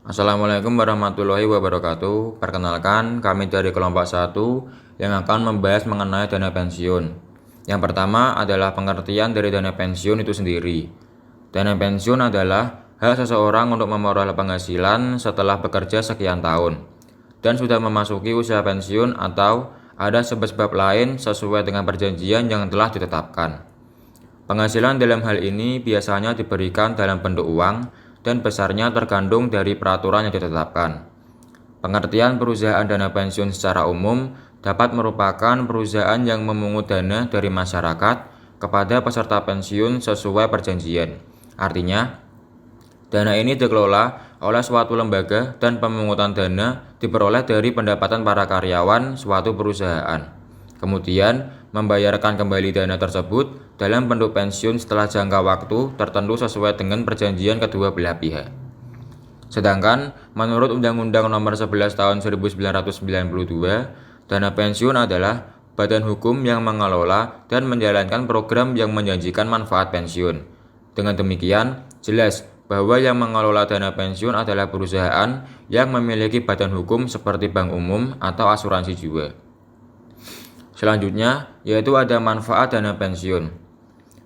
Assalamualaikum warahmatullahi wabarakatuh. Perkenalkan, kami dari kelompok 1 yang akan membahas mengenai dana pensiun. Yang pertama adalah pengertian dari dana pensiun itu sendiri. Dana pensiun adalah hak seseorang untuk memperoleh penghasilan setelah bekerja sekian tahun dan sudah memasuki usia pensiun atau ada sebab-sebab lain sesuai dengan perjanjian yang telah ditetapkan. Penghasilan dalam hal ini biasanya diberikan dalam bentuk uang dan besarnya tergantung dari peraturan yang ditetapkan. Pengertian perusahaan dana pensiun secara umum dapat merupakan perusahaan yang memungut dana dari masyarakat kepada peserta pensiun sesuai perjanjian. Artinya, dana ini dikelola oleh suatu lembaga dan pemungutan dana diperoleh dari pendapatan para karyawan suatu perusahaan. Kemudian, membayarkan kembali dana tersebut dalam bentuk pensiun setelah jangka waktu tertentu sesuai dengan perjanjian kedua belah pihak. Sedangkan, menurut Undang-Undang Nomor 11 Tahun 1992, dana pensiun adalah badan hukum yang mengelola dan menjalankan program yang menjanjikan manfaat pensiun. Dengan demikian, jelas bahwa yang mengelola dana pensiun adalah perusahaan yang memiliki badan hukum seperti bank umum atau asuransi jiwa. Selanjutnya, yaitu ada manfaat dana pensiun.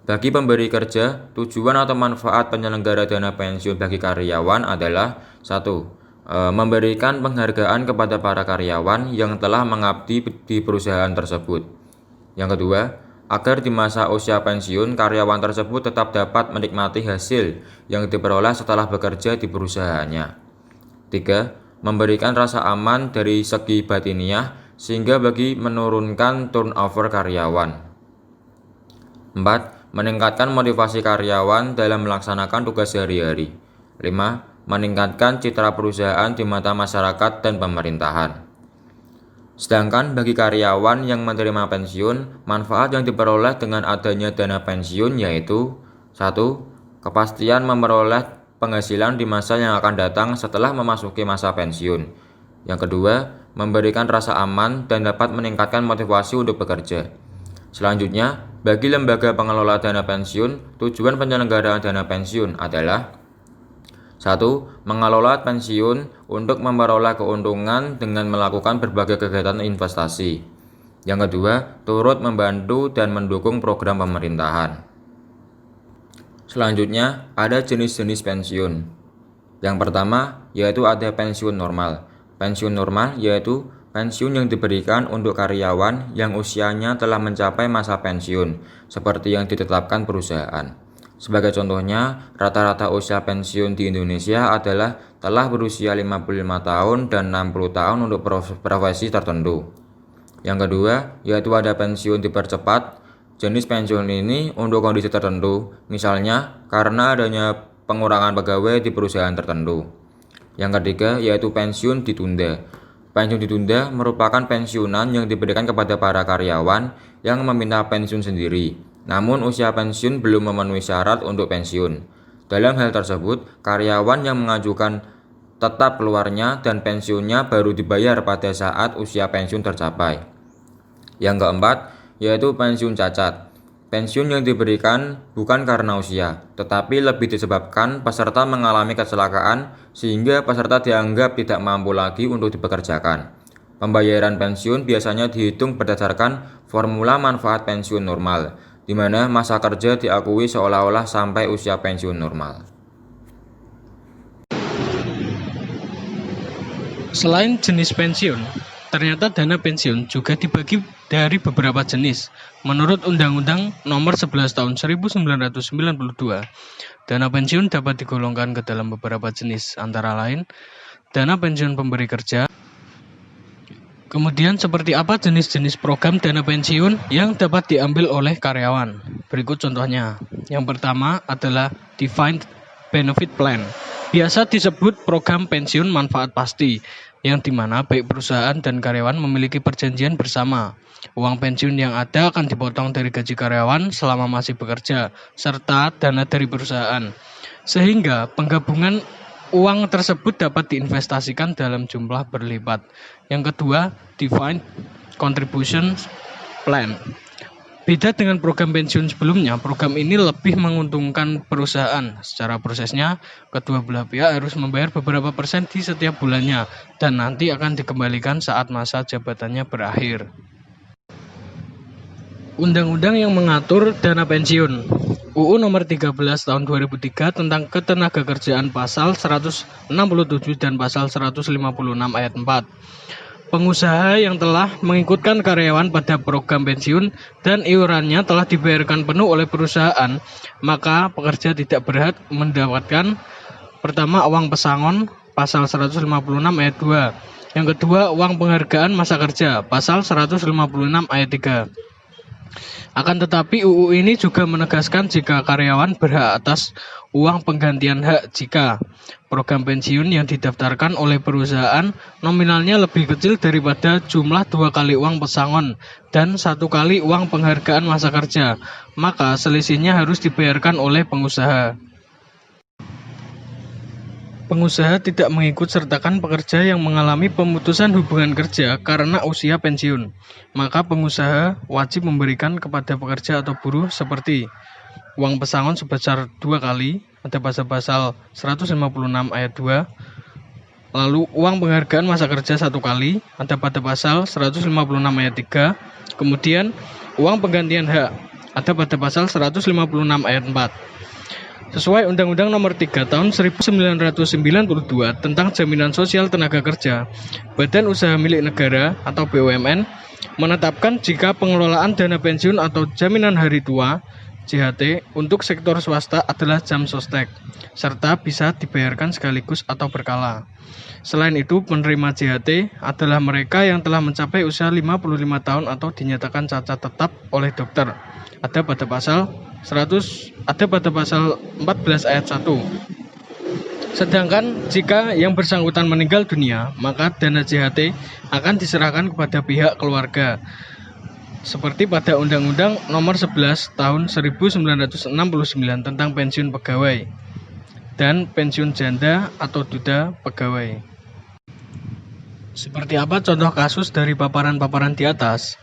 Bagi pemberi kerja, tujuan atau manfaat penyelenggara dana pensiun bagi karyawan adalah 1. Memberikan penghargaan kepada para karyawan yang telah mengabdi di perusahaan tersebut. Yang kedua, agar di masa usia pensiun karyawan tersebut tetap dapat menikmati hasil yang diperoleh setelah bekerja di perusahaannya. 3. Memberikan rasa aman dari segi batiniah sehingga bagi menurunkan turnover karyawan. 4. Meningkatkan motivasi karyawan dalam melaksanakan tugas sehari-hari. 5. Meningkatkan citra perusahaan di mata masyarakat dan pemerintahan. Sedangkan bagi karyawan yang menerima pensiun, manfaat yang diperoleh dengan adanya dana pensiun yaitu 1. Kepastian memperoleh penghasilan di masa yang akan datang setelah memasuki masa pensiun. Yang kedua, memberikan rasa aman dan dapat meningkatkan motivasi untuk bekerja. Selanjutnya, bagi lembaga pengelola dana pensiun, tujuan penyelenggaraan dana pensiun adalah 1. Mengelola pensiun untuk memperoleh keuntungan dengan melakukan berbagai kegiatan investasi. Yang kedua, turut membantu dan mendukung program pemerintahan. Selanjutnya, ada jenis-jenis pensiun. Yang pertama, yaitu ada pensiun normal. Pensiun normal yaitu pensiun yang diberikan untuk karyawan yang usianya telah mencapai masa pensiun, seperti yang ditetapkan perusahaan. Sebagai contohnya, rata-rata usia pensiun di Indonesia adalah telah berusia 55 tahun dan 60 tahun untuk profesi tertentu. Yang kedua, yaitu ada pensiun dipercepat. Jenis pensiun ini untuk kondisi tertentu, misalnya karena adanya pengurangan pegawai di perusahaan tertentu. Yang ketiga, yaitu pensiun ditunda. Pensiun ditunda merupakan pensiunan yang diberikan kepada para karyawan yang meminta pensiun sendiri, namun usia pensiun belum memenuhi syarat untuk pensiun. Dalam hal tersebut, karyawan yang mengajukan tetap keluarnya dan pensiunnya baru dibayar pada saat usia pensiun tercapai. Yang keempat, yaitu pensiun cacat. Pensiun yang diberikan bukan karena usia, tetapi lebih disebabkan peserta mengalami kecelakaan sehingga peserta dianggap tidak mampu lagi untuk dipekerjakan. Pembayaran pensiun biasanya dihitung berdasarkan formula manfaat pensiun normal, di mana masa kerja diakui seolah-olah sampai usia pensiun normal. Selain jenis pensiun, ternyata dana pensiun juga dibagi dari beberapa jenis. Menurut Undang-Undang Nomor 11 Tahun 1992, dana pensiun dapat digolongkan ke dalam beberapa jenis, antara lain dana pensiun pemberi kerja. Kemudian seperti apa jenis-jenis program dana pensiun yang dapat diambil oleh karyawan? Berikut contohnya. Yang pertama adalah Defined Benefit Plan. Biasa disebut program pensiun manfaat pasti, yang dimana baik perusahaan dan karyawan memiliki perjanjian bersama. Uang pensiun yang ada akan dipotong dari gaji karyawan selama masih bekerja, serta dana dari perusahaan. Sehingga penggabungan uang tersebut dapat diinvestasikan dalam jumlah berlipat. Yang kedua, Defined Contribution Plan. Beda dengan program pensiun sebelumnya, program ini lebih menguntungkan perusahaan. Secara prosesnya, kedua belah pihak harus membayar beberapa persen di setiap bulannya dan nanti akan dikembalikan saat masa jabatannya berakhir. Undang-undang yang mengatur dana pensiun. UU Nomor 13 Tahun 2003 tentang Ketenagakerjaan Pasal 167 dan Pasal 156 Ayat 4. Pengusaha yang telah mengikutkan karyawan pada program pensiun dan iurannya telah dibayarkan penuh oleh perusahaan, maka pekerja tidak berhak mendapatkan pertama uang pesangon pasal 156 ayat 2. Yang kedua, uang penghargaan masa kerja pasal 156 ayat 3. Akan tetapi UU ini juga menegaskan jika karyawan berhak atas uang penggantian hak jika program pensiun yang didaftarkan oleh perusahaan nominalnya lebih kecil daripada jumlah 2 kali uang pesangon dan 1 kali uang penghargaan masa kerja, maka selisihnya harus dibayarkan oleh pengusaha. Pengusaha tidak mengikut sertakan pekerja yang mengalami pemutusan hubungan kerja karena usia pensiun, maka pengusaha wajib memberikan kepada pekerja atau buruh seperti uang pesangon sebesar 2 kali, ada pada pasal 156 ayat 2, lalu uang penghargaan masa kerja 1 kali, ada pada pasal 156 ayat 3, kemudian uang penggantian hak, ada pada pasal 156 ayat 4. Sesuai Undang-Undang Nomor 3 Tahun 1992 tentang Jaminan Sosial Tenaga Kerja, Badan Usaha Milik Negara atau BUMN menetapkan jika pengelolaan dana pensiun atau jaminan hari tua JHT untuk sektor swasta adalah jam sostek, serta bisa dibayarkan sekaligus atau berkala. Selain itu, penerima JHT adalah mereka yang telah mencapai usia 55 tahun atau dinyatakan cacat tetap oleh dokter. Ada pada pasal 14 ayat 1. Sedangkan jika yang bersangkutan meninggal dunia, maka dana JHT akan diserahkan kepada pihak keluarga. Seperti pada Undang-Undang Nomor 11 Tahun 1969 tentang pensiun pegawai dan pensiun janda atau duda pegawai. Seperti apa contoh kasus dari paparan-paparan di atas?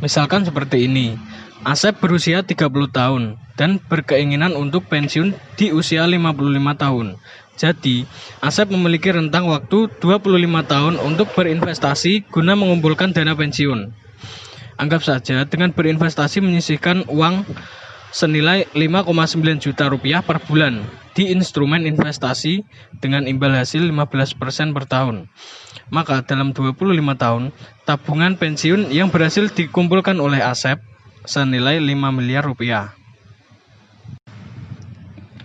Misalkan seperti ini. Asep berusia 30 tahun dan berkeinginan untuk pensiun di usia 55 tahun. Jadi, Asep memiliki rentang waktu 25 tahun untuk berinvestasi guna mengumpulkan dana pensiun. Anggap saja dengan berinvestasi menyisihkan uang senilai 5,9 juta rupiah per bulan di instrumen investasi dengan imbal hasil 15% per tahun. Maka dalam 25 tahun, tabungan pensiun yang berhasil dikumpulkan oleh Asep senilai 5 miliar rupiah.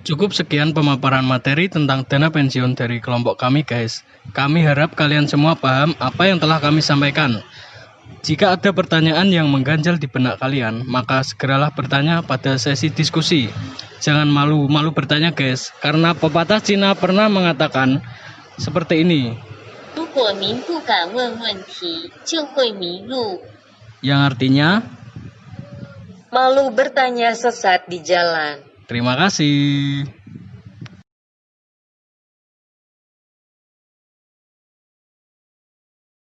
Cukup sekian pemaparan materi tentang dana pensiun dari kelompok kami guys. Kami harap kalian semua paham apa yang telah kami sampaikan. Jika ada pertanyaan yang mengganjal di benak kalian, maka segeralah bertanya pada sesi diskusi. Jangan malu-malu bertanya guys, karena pepatah Cina pernah mengatakan seperti ini. 如果您不敢问问题，就会迷路。 Yang artinya, Malu bertanya sesat di jalan. terima kasih.